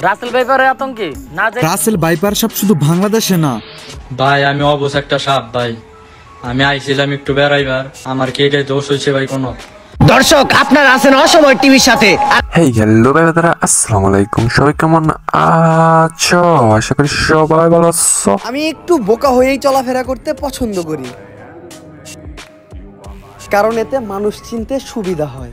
রাসেল ভাইপারের আতঙ্কে না যায়। রাসেল ভাইপার সাপ শুধু বাংলাদেশে না ভাই, আমি অবশ্য একটা সাপ ভাই। আমি আইছিলাম একটু বেড়াইবার, আমার কি এটাই দোষ হয়েছে ভাই কোনো? দর্শক আপনারা আছেন অসময় টিভির সাথে। হেই হ্যালো ভাই দাদা, আসসালামু আলাইকুম। সবাই কেমন আছো? আশা করি সবাই ভালো আছো। আমি একটু বোকা হয়েই চলাফেরা করতে পছন্দ করি, কারণ এতে মানুষ চিনতে সুবিধা হয়।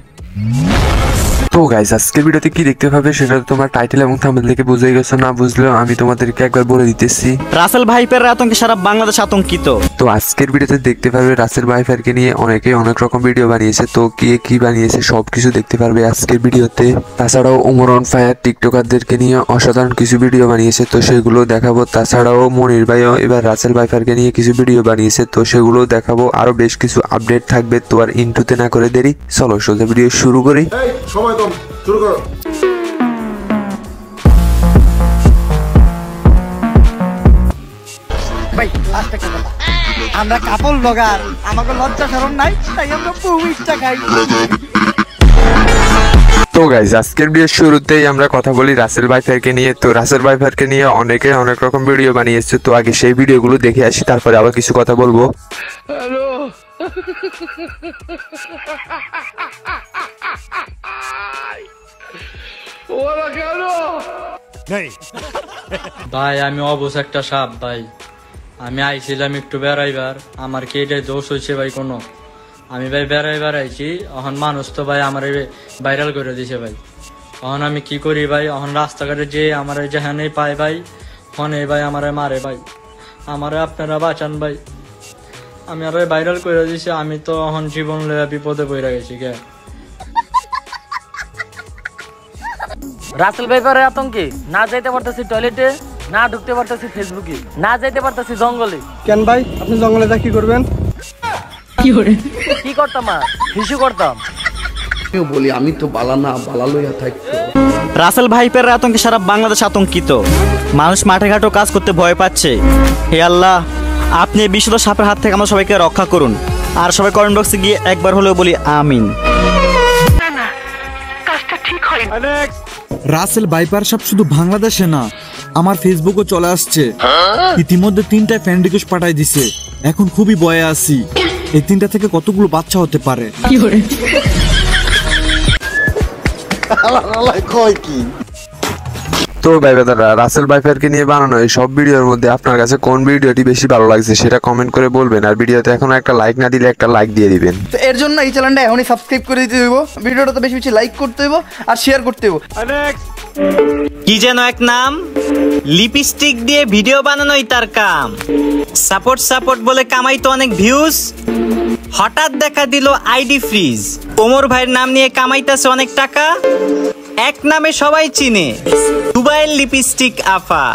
তো গাইস, আজকের ভিডিওতে কি দেখতে পাবে সেটা তোমরা টাইটেল এবং থাম্বনেল দেখে বুঝে গেছো। না বুঝলেও আমি তোমাদেরকে একবার বলে দিতেছি। রাসেল ভাইপারের আতঙ্কে সারা বাংলাদেশ আতঙ্কিত। তো আজকের ভিডিওতে দেখতে পারবে রাসেল ভাইপারকে নিয়ে অনেকে অনেক রকম ভিডিও বানিয়েছে। তো কে কি বানিয়েছে সবকিছু দেখতে পারবে আজকের ভিডিওতে। তাছাড়াও ওমর অন ফায়ার টিকটকারদেরকে নিয়ে অসাধারণ কিছু ভিডিও বানিয়েছে, তো সেগুলো দেখাবো। তাছাড়াও মনির ভাইও এবার রাসেল ভাইপারকে নিয়ে কিছু ভিডিও বানিয়েছে, তো সেগুলো দেখাবো। আরো বেশ কিছু আপডেট থাকবে। তো আর ইন্টুতে না করে দেরি, চলো সোজা ভিডিও শুরু করি। সময় কম, শুরু করো। ভাই আমরা কাপল ব্লগার, আমাকে লজ্জা শরম নাই, তাই আমরা বউ ইচ্ছা খাই। তো গাইজ, আজকের ভিডিওর শুরুতেই আমরা কথা বলি রাসেল ভাইপারকে নিয়ে। তো রাসেল ভাইপারকে নিয়ে অনেকে অনেক রকম ভিডিও বানিয়েছে, তো আগে সেই ভিডিওগুলো দেখে আসি, তারপরে আবার কিছু কথা বলবো। ভাই, আমি অবশ্য একটা সাপ ভাই। আমি আইছিলাম একটু বেড়াইবার, আমার কি এটাই দোষ হয়েছে ভাই কোনো? আমি ভাই বেড়াইবার আইছি, এখন মানুষ তো ভাই আমার ভাইরাল করে দিছে ভাই। এখন আমি কি করি ভাই? এখন রাস্তাঘাটে যে আমার যেখানেই পাই ভাই, ফোনে ভাই আমারে মারে ভাই। আমারে আপনারা বাঁচান ভাই, আমি আর ভাইরাল করে দিছি। আমি তো এখন জীবন লইয়া বিপদে পড়ে গেছি কে। রাসেল ভাইপারের আতঙ্কে না যাইতে পারতেছি টয়লেটে, না ঢুকতে পারতেছি ফেসবুকে, না যাইতে পারতেছি জঙ্গলে। কেন ভাই, আপনি জঙ্গলে যা কি করবেন? কি করতাম? আর হিসু করতাম। বলি আমি তো বালা না, বালা লইয়া থাকতো। রাসেল ভাইপারের আতঙ্কে সারা বাংলাদেশ আতঙ্কিত। মানুষ মাঠে ঘাটও কাজ করতে ভয় পাচ্ছে। হে আল্লাহ, আপনি এই বিষধর সাপের হাত থেকে আমরা সবাইকে রক্ষা করুন। আর সবাই কমেন্ট বক্সে গিয়ে একবার হলেও বলি আমিন। রাসেল ভাইপার সাপ শুধু বাংলাদেশে না, আমার ফেসবুকও চলে আসছে। ইতিমধ্যে 3টা ফ্রেন্ড রিকোয়েস্ট পাঠাই দিছে। এখন খুবই ভয়ে আছি, এই 3টা থেকে কতগুলো বাচ্চা হতে পারে। তো ভাই দাদা, রাসেল ভাইপারকে নিয়ে বানানো এই সব ভিডিওর মধ্যে আপনার কাছে কোন ভিডিওটি বেশি ভালো লাগছে সেটা কমেন্ট করে বলবেন। আর ভিডিওতে এখনো একটা লাইক না দিলে একটা লাইক দিয়ে দিবেন। তো এর জন্য এই চ্যানেলটা এখনই সাবস্ক্রাইব করে দিতে হইব, ভিডিওটা তো বেশি বেশি লাইক করতে হইব আর শেয়ার করতে হইব। কি যেন এক নাম, লিপস্টিক দিয়ে ভিডিও বানানোই তার কাম। সাপোর্ট সাপোর্ট বলে কামাই তো অনেক ভিউজ, হঠাৎ দেখা দিল আইডি ফ্রিজ। ওমর ভাইয়ের নাম নিয়ে কামাইতেছে অনেক টাকা, এক নামে সবাই চিনে, দুবাইয়ের লিপস্টিক আফা।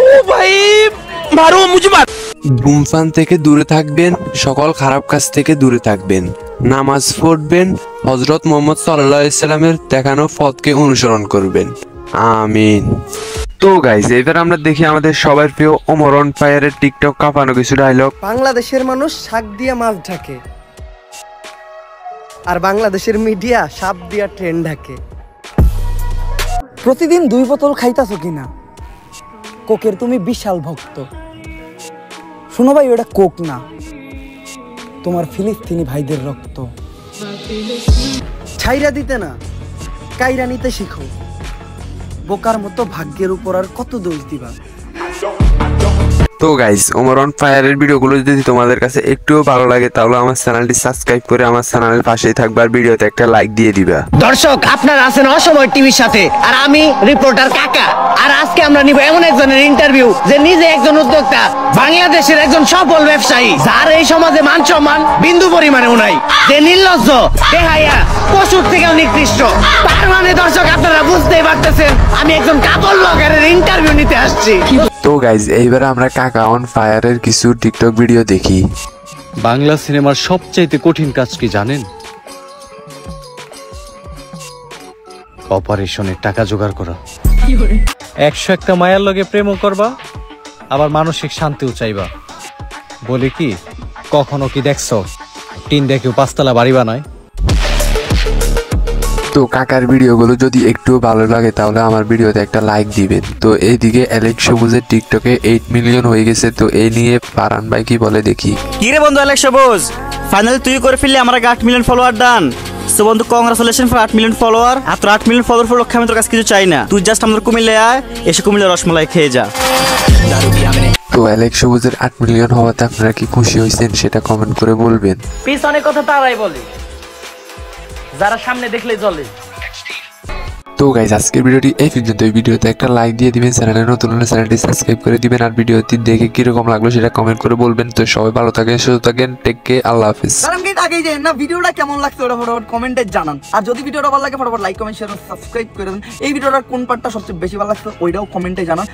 ও ভাই মারো মুঝে মার। ধূমপান থেকে দূরে থাকবেন, সকল খারাপ কাজ থেকে দূরে থাকবেন, নামাজ পড়বেন, হযরত মুহাম্মদ সাল্লাল্লাহু আলাইহি সাল্লামের দেখানো পথকে অনুসরণ করবেন, আমিন। তো গাইস, এবার আমরা দেখি আমাদের সবার প্রিয় ওমর অন ফায়ারের টিকটক কাঁপানো কিছু ডায়লগ। বাংলাদেশের মানুষ শাক দিয়ে মাছ ঢাকে, আর বাংলাদেশের মিডিয়া সাপ দিয়া ট্রেন ঢাকে। প্রতিদিন 2 বোতল খাইতাছো কিনা? কোকের তুমি বিশাল ভক্ত। শোনো ভাই, ওটা কোক না, তোমার ফিলিস্তিনি ভাইদের রক্ত। ছাইরা দিতে না, কাইরা নিতে শিখো। বোকার মতো ভাগ্যের উপর আর কত দোষ দিবা? তো গাইস, ওমর অন ফায়ারের ভিডিওগুলো যদি তোমাদের কাছে একটুও ভালো লাগে তাহলে আমার চ্যানেলটি সাবস্ক্রাইব করে আমার চ্যানেলের পাশেই থাকবে আর ভিডিওতে একটা লাইক দিয়ে দিবা। দর্শক আপনারা আছেন অসময় টিভির সাথে, আর আমি রিপোর্টার কাকা। আর আজকে আমরা নিব এমন একজনের ইন্টারভিউ যে নিজে একজন উদ্যোক্তা, বাংলাদেশের একজন সফল ব্যবসায়ী, যার এই সমাজে মান সম্মান বিন্দু পরিমাণেও নাই, যে নির্লজ্জ, বেহায়া, পশুর থেকেও নিকৃষ্ট। তার মানে দর্শক আপনারা বুঝতেই পারতেছেন আমি একজন কাপল ব্লগারের ইন্টারভিউ নিতে আসছি। তো গাইজ, এইবার আমরা কাকা অন ফায়ারের কিছু টিকটক ভিডিও দেখি। বাংলা সিনেমার সবচাইতে কঠিন কাজ কি জানেন? অপারেশনের টাকা জোগাড় করা। 101টা মায়ার লগে প্রেমও করবা, আবার মানসিক শান্তিও চাইবা। বলি কি, কখনো কি দেখছো টিন দেখেও 5তলা বাড়ি বানায়? তো কাকার ভিডিওগুলো যদি একটু ভালো লাগে তাহলে আমার ভিডিওতে একটা লাইক দিবেন। তো এইদিকে অ্যালেক্স সবুজের টিকটকে 8 মিলিয়ন হয়ে গেছে। তো এই নিয়ে ফারহান ভাই কি বলে দেখি। কি রে বন্ধু অ্যালেক্স সবুজ, ফাইনালি তুই করে ফেললি আমার 8 মিলিয়ন ফলোয়ার ডান। সো বন্ধু কংগ্রাচুলেশন ফর 8 মিলিয়ন ফলোয়ার। আর তোর 8 মিলিয়ন ফলোয়ার ফর লক্ষ্যে আমি তোর কাছে কিছু চাই না, তুই জাস্ট আমাদের কুমিল্লে আয়, এসে কুমিল্লার রসমালাই খেয়ে যা। তো অ্যালেক্স সবুজের 8 মিলিয়ন হওয়াতে আপনারা কি খুশি হয়েছেন সেটা কমেন্ট করে বলবেন। পিছনে কথা তারাই বলে, যারা সামনে দেখলে চলে। তো গাইজ আজকের ভিডিওটি এই পর্যন্ত। এই ভিডিওতে একটা লাইক দিয়ে দিবেন, চ্যানেলে নতুন হলে চ্যানেলটি সাবস্ক্রাইব করে দিবেন, আর ভিডিওটি দেখে কিরকম লাগলো সেটা কমেন্ট করে বলবেন। তো সবাই ভালো থাকেন, সুস্থ থাকেন, টেক কেয়ার, আল্লাহ হাফিজ। কারণ কি আগেই যে না ভিডিওটা কেমন লাগছে ওটা ফটাফট কমেন্টে জানান, আর যদি ভিডিওটা ভালো লাগে ফটাফট লাইক কমেন্ট শেয়ার সাবস্ক্রাইব করে দেবেন। এই ভিডিওটার কোন পার্টটা সবচেয়ে বেশি ভালো লাগছে ওইটাও কমেন্টে জানান।